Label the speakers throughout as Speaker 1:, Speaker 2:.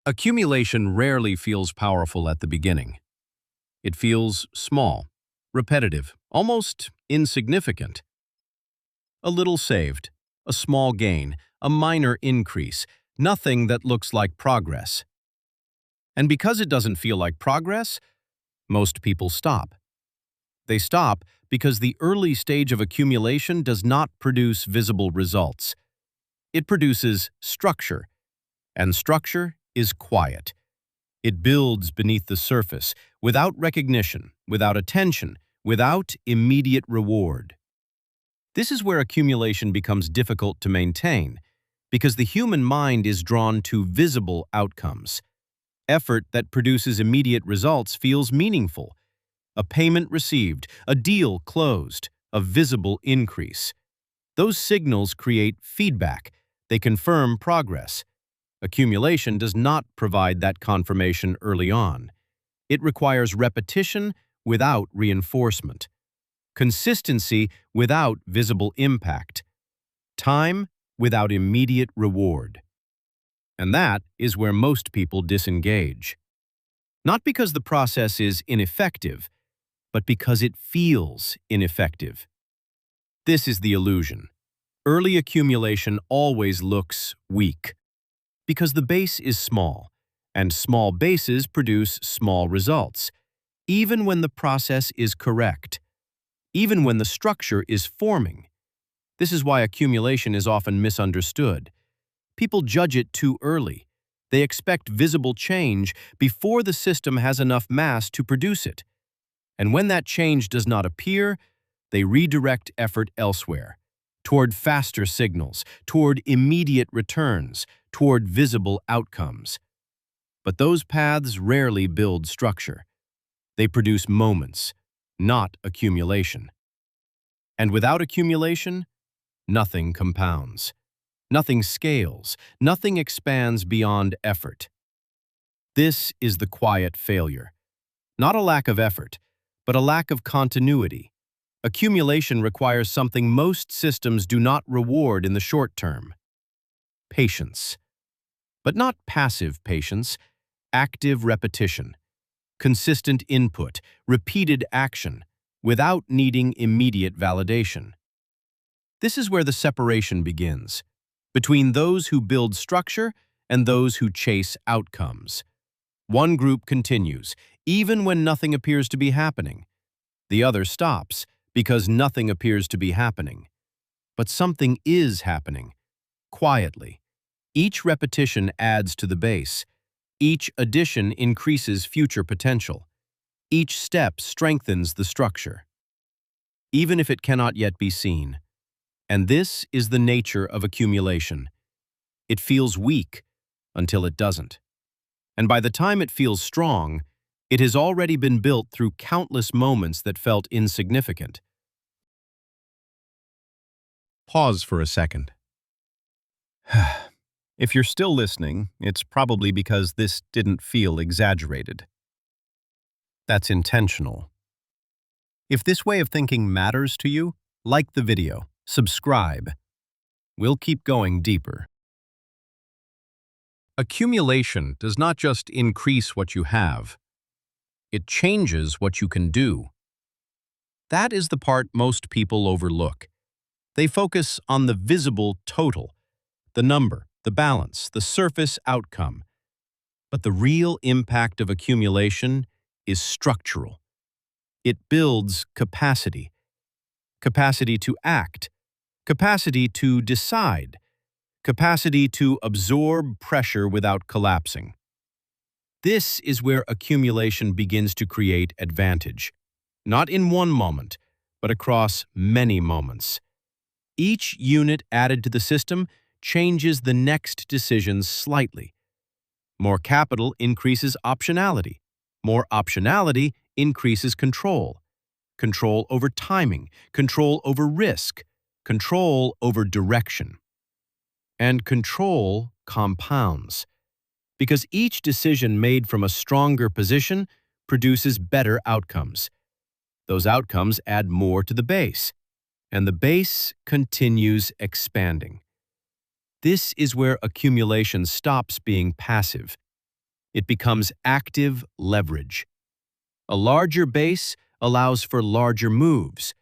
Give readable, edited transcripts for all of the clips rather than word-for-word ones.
Speaker 1: Accumulation rarely feels powerful at the beginning. It feels small, repetitive, almost insignificant. A little saved, a small gain, a minor increase, nothing that looks like progress. And because it doesn't feel like progress, most people stop. They stop because the early stage of accumulation does not produce visible results. It produces structure, and structure is quiet. It builds beneath the surface, without recognition, without attention, without immediate reward. This is where accumulation becomes difficult to maintain, because the human mind is drawn to visible outcomes. Effort that produces immediate results feels meaningful. A payment received, a deal closed, a visible increase. Those signals create feedback. They confirm progress. Accumulation does not provide that confirmation early on. It requires repetition without reinforcement, consistency without visible impact, time without immediate reward. And that is where most people disengage. Not because the process is ineffective, but because it feels ineffective. This is the illusion. Early accumulation always looks weak, because the base is small, and small bases produce small results, even when the process is correct, even when the structure is forming. This is why accumulation is often misunderstood. People judge it too early. They expect visible change before the system has enough mass to produce it. And when that change does not appear, they redirect effort elsewhere, toward faster signals, toward immediate returns, toward visible outcomes. But those paths rarely build structure. They produce moments, not accumulation. And without accumulation, nothing compounds. Nothing scales. Nothing expands beyond effort. This is the quiet failure. Not a lack of effort, but a lack of continuity. Accumulation requires something most systems do not reward in the short term: patience. But not passive patience, active repetition, consistent input, repeated action, without needing immediate validation. This is where the separation begins, between those who build structure and those who chase outcomes. One group continues, even when nothing appears to be happening. The other stops, because nothing appears to be happening. But something is happening, quietly. Each repetition adds to the base. Each addition increases future potential. Each step strengthens the structure, even if it cannot yet be seen. And this is the nature of accumulation. It feels weak until it doesn't. And by the time it feels strong, it has already been built through countless moments that felt insignificant. Pause for a second. If you're still listening, it's probably because this didn't feel exaggerated. That's intentional. If this way of thinking matters to you, like the video, subscribe. We'll keep going deeper. Accumulation does not just increase what you have. It changes what you can do. That is the part most people overlook. They focus on the visible total, the number, the balance, the surface outcome. But the real impact of accumulation is structural. It builds capacity. Capacity to act. Capacity to decide. Capacity to absorb pressure without collapsing. This is where accumulation begins to create advantage. Not in one moment, but across many moments. Each unit added to the system changes the next decision slightly. More capital increases optionality. More optionality increases control. Control over timing, control over risk, control over direction. And control compounds, because each decision made from a stronger position produces better outcomes. Those outcomes add more to the base, and the base continues expanding. This is where accumulation stops being passive It becomes active leverage. A larger base allows for larger moves.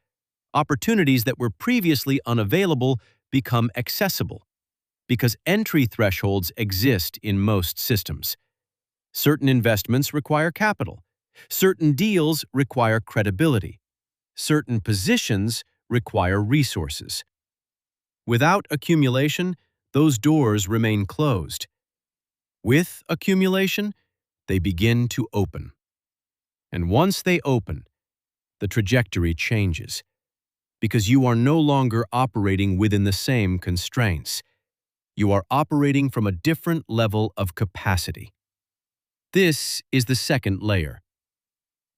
Speaker 1: Opportunities that were previously unavailable become accessible because entry thresholds exist in most systems. Certain investments require capital. Certain deals require credibility. Certain positions require resources. Without accumulation, those doors remain closed. With accumulation, they begin to open. And once they open, the trajectory changes because you are no longer operating within the same constraints. You are operating from a different level of capacity. This is the second layer.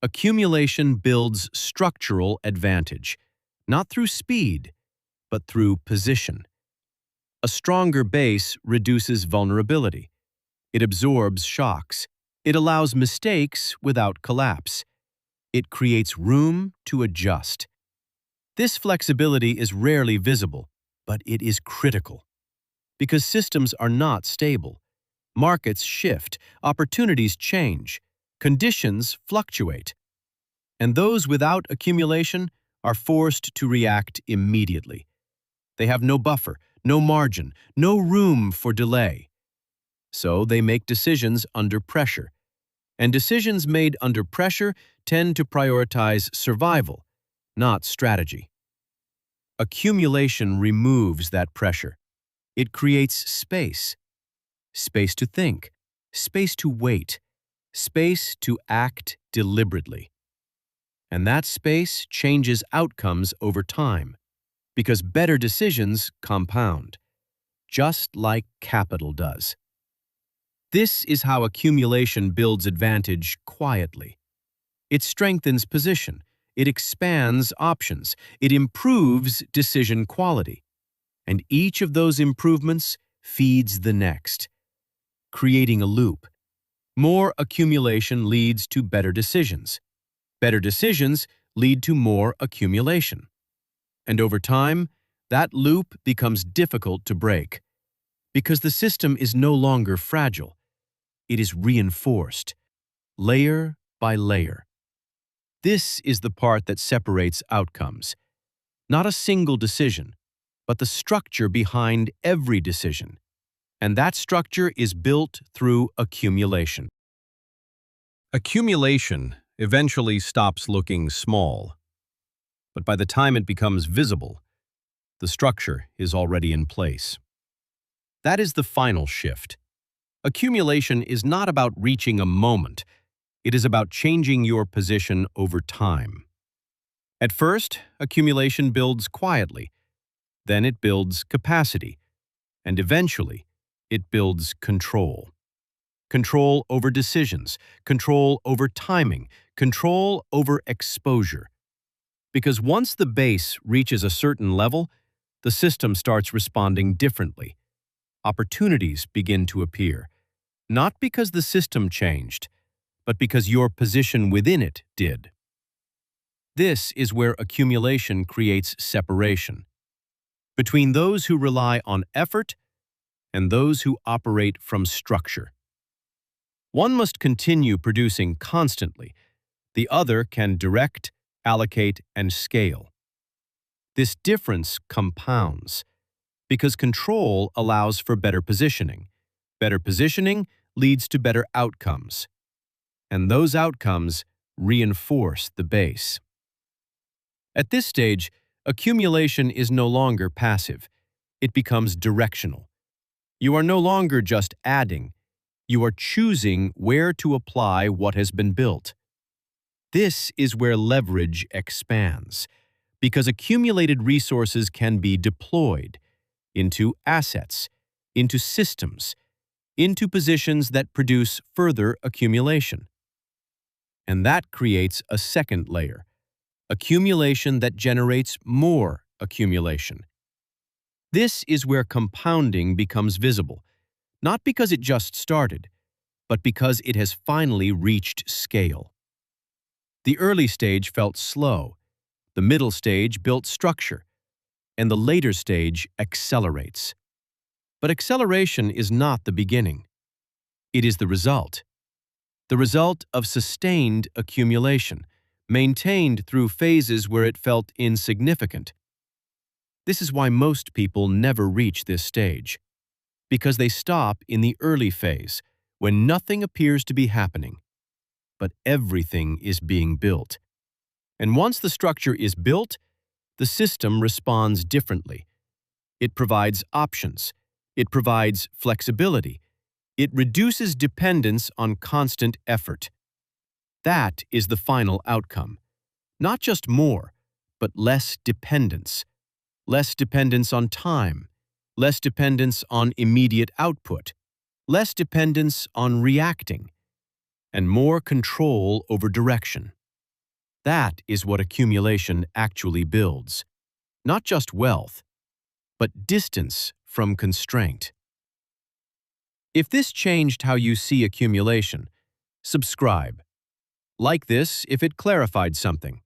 Speaker 1: Accumulation builds structural advantage, not through speed, but through position. A stronger base reduces vulnerability. It absorbs shocks. It allows mistakes without collapse. It creates room to adjust. This flexibility is rarely visible, but it is critical. Because systems are not stable. Markets shift, opportunities change, conditions fluctuate. And those without accumulation are forced to react immediately. They have no buffer, no margin, no room for delay. So they make decisions under pressure. And decisions made under pressure tend to prioritize survival, not strategy. Accumulation removes that pressure. It creates space. Space to think, space to wait, space to act deliberately. And that space changes outcomes over time, because better decisions compound, just like capital does. This is how accumulation builds advantage quietly. It strengthens position, it expands options, it improves decision quality. And each of those improvements feeds the next, creating a loop. More accumulation leads to better decisions. Better decisions lead to more accumulation. And over time, that loop becomes difficult to break because the system is no longer fragile. It is reinforced, layer by layer. This is the part that separates outcomes. Not a single decision, but the structure behind every decision. And that structure is built through accumulation. Accumulation eventually stops looking small. But by the time it becomes visible, the structure is already in place. That is the final shift. Accumulation is not about reaching a moment. It is about changing your position over time. At first, accumulation builds quietly. Then it builds capacity. And eventually, it builds control. Control over decisions, control over timing, control over exposure. Because once the base reaches a certain level, the system starts responding differently. Opportunities begin to appear, not because the system changed, but because your position within it did. This is where accumulation creates separation between those who rely on effort and those who operate from structure. One must continue producing constantly. The other can direct, allocate, and scale. This difference compounds because control allows for better positioning. Better positioning leads to better outcomes. And those outcomes reinforce the base. At this stage, accumulation is no longer passive. It becomes directional. You are no longer just adding. You are choosing where to apply what has been built. This is where leverage expands, because accumulated resources can be deployed into assets, into systems, into positions that produce further accumulation. And that creates a second layer, accumulation that generates more accumulation. This is where compounding becomes visible, not because it just started, but because it has finally reached scale. The early stage felt slow, the middle stage built structure, and the later stage accelerates. But acceleration is not the beginning. It is the result. the result of sustained accumulation, maintained through phases where it felt insignificant. This is why most people never reach this stage, because they stop in the early phase, when nothing appears to be happening, but everything is being built. And once the structure is built, the system responds differently. It provides options. It provides flexibility. It reduces dependence on constant effort. That is the final outcome. Not just more, but less dependence. Less dependence on time. Less dependence on immediate output. Less dependence on reacting. And more control over direction. That is what accumulation actually builds. Not just wealth, but distance from constraint. If this changed how you see accumulation, subscribe. Like this if it clarified something.